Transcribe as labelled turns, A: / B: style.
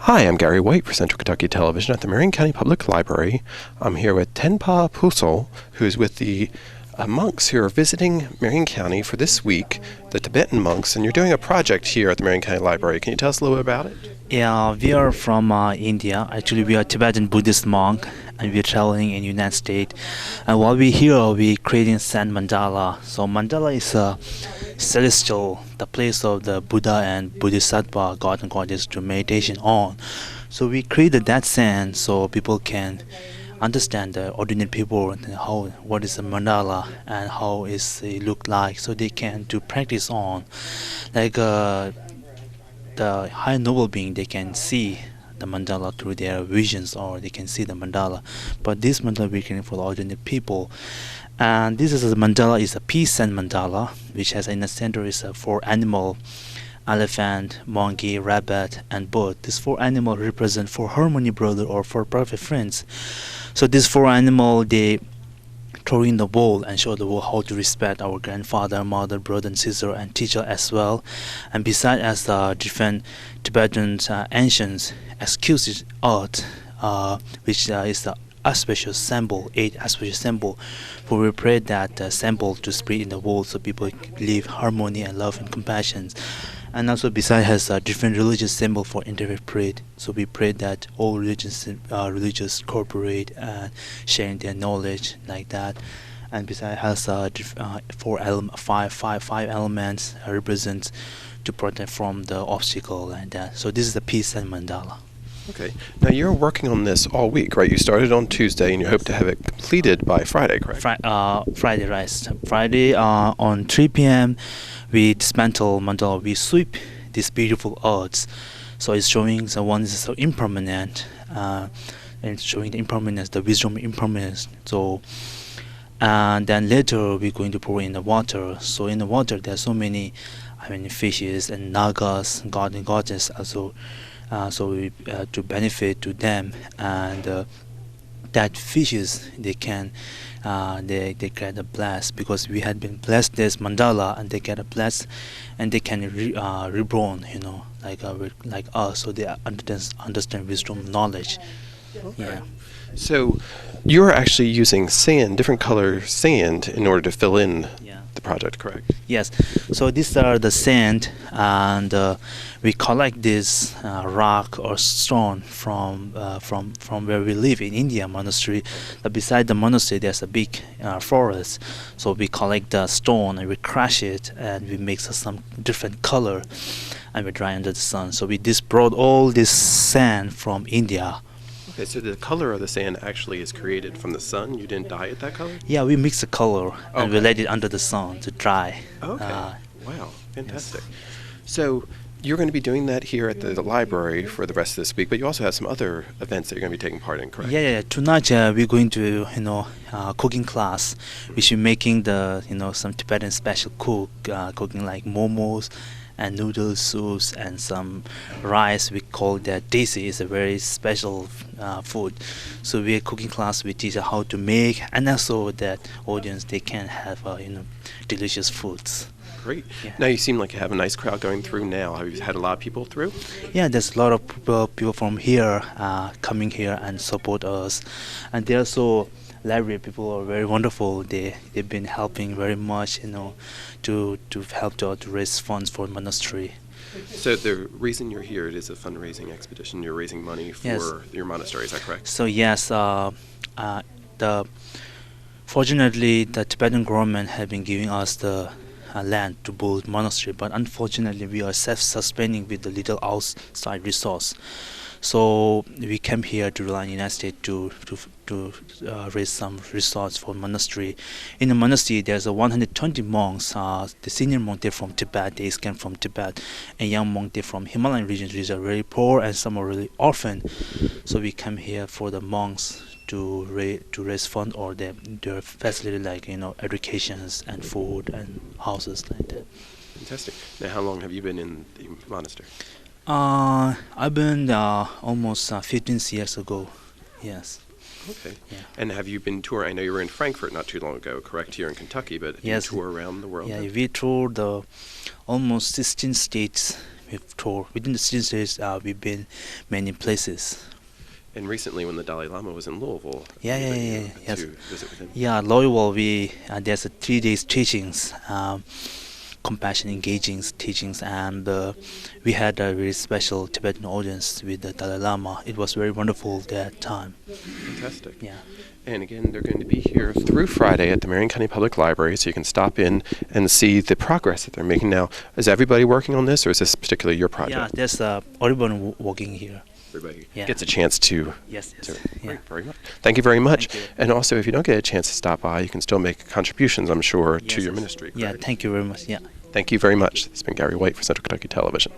A: Hi, I'm Gary White for Central Kentucky Television at the Marion County Public Library. I'm here with Tenpa Pusol, who's with the monks who are visiting Marion County for this week, the Tibetan monks, and you're doing a project here at the Marion County Library. Can you tell us a little bit about it?
B: Yeah, we are from India. Actually, we are Tibetan Buddhist monk, and we're traveling in United States. And while we're here, we're creating sand mandala. So mandala is a celestial, the place of the Buddha and Bodhisattva, God and Goddess, to meditation on. So we created that sand so people can understand the ordinary people and what is a mandala and how it look like, so they can do practice on. Like the high noble being, they can see the mandala through their visions, or they can see the mandala. But this mandala we creating for the ordinary people. And this is a mandala is a peace and mandala, which has in the center is a four animal: elephant, monkey, rabbit, and bird. These four animals represent for harmony brother or for perfect friends. So these four animals, they throw in the world and show the world how to respect our grandfather, mother, brother, and sister, and teacher as well. And besides, as the different Tibetan ancients excuse art, which is the auspicious symbol, 8 auspicious symbol, for we pray that symbol to spread in the world so people live harmony and love and compassion. And also besides has a different religious symbol for interpret. So we pray that all religious cooperate and sharing their knowledge like that. And besides has five elements represent to protect from the obstacle like that. So this is the peace and mandala.
A: Okay. Now you're working on this all week, right? You started on Tuesday and you hope to have it completed by Friday, correct?
B: Friday, right? Friday on 3 p.m. we dismantle mandala. We sweep these beautiful arts. So it's showing the one is so impermanent, and it's showing the impermanence, the wisdom impermanence. So, and then later we're going to pour in the water. So in the water there are so many, fishes and nagas, god and goddess also. So we to benefit to them, and that fishes they can they get a blessed because we had been blessed this mandala, and they get a blessed, and they can reborn, like us, so they understand wisdom, knowledge.
A: Okay.
B: Yeah.
A: So you're actually using sand, different color sand, in order to fill in the project, correct?
B: Yes. So these are the sand, and we collect this rock or stone from where we live in India monastery. Beside the monastery, there's a big forest. So we collect the stone and we crush it, and we make some different color, and we dry under the sun. So we just brought all this sand from India.
A: Okay, so the color of the sand actually is created from the sun? You didn't dye it that color?
B: Yeah, we mix the color and we let it under the sun to dry.
A: Okay. Wow, fantastic. Yes. So you're going to be doing that here at the library for the rest of this week, but you also have some other events that you're going to be taking part in, correct?
B: Yeah. Tonight we're going to cooking class. We should making the some Tibetan special cooking like momos and noodle soups and some rice. We call that desi. Is a very special food. So we are cooking class. We teach how to make, and also that audience they can have delicious foods.
A: Great.
B: Yeah.
A: Now you seem like you have a nice crowd going through now. Have you had a lot of people through?
B: Yeah, there's a lot of people from here coming here and support us, and they're so library people are very wonderful. They've been helping very much, to help to raise funds for monastery.
A: So the reason you're here, it is a fundraising expedition. You're raising money for your monastery. Is that correct?
B: So yes, fortunately the Tibetan government have been giving us the land to build monastery, but unfortunately we are self-sustaining with the little outside resource. So we came here to rely on the United States to raise some resource for monastery. In the monastery, there's 120 monks. The senior monk they're from Tibet, they came from Tibet, and young monk they're from Himalayan regions, which are very poor and some are really orphan. So we came here for the monks to raise fund or their facility like educations and food and houses like that.
A: Fantastic. Now, how long have you been in the monastery?
B: I've been almost 15 years ago. Yes.
A: Okay.
B: Yeah.
A: And have you been touring? I know you were in Frankfurt not too long ago, correct, here in Kentucky, but
B: yes,
A: you tour around the world?
B: Yeah, we toured almost 16 states we've toured. Within the 6 days, we've been many places.
A: And recently, when the Dalai Lama was in Louisville,
B: Yeah, yeah, yeah,
A: you
B: yes.
A: to visit with him.
B: Yeah, Louisville, there's a 3 days teachings, compassion engaging teachings, and we had a very special Tibetan audience with the Dalai Lama. It was very wonderful that time.
A: Fantastic.
B: Yeah.
A: And again, they're going to be here through Friday at the Marion County Public Library, so you can stop in and see the progress that they're making now. Is everybody working on this, or is this particularly your project?
B: Yeah, there's everyone working here.
A: Everybody
B: Yeah.
A: gets a chance to.
B: Yes.
A: to
B: Yeah.
A: Great, very much. Thank you very much.
B: Thank you.
A: And also, if you don't get a chance to stop by, you can still make contributions, I'm sure, to
B: Yes,
A: your
B: yes.
A: ministry.
B: Yeah,
A: correct?
B: thank you very much. Yeah.
A: Thank you very much. This has been Gary White for Central Kentucky Television.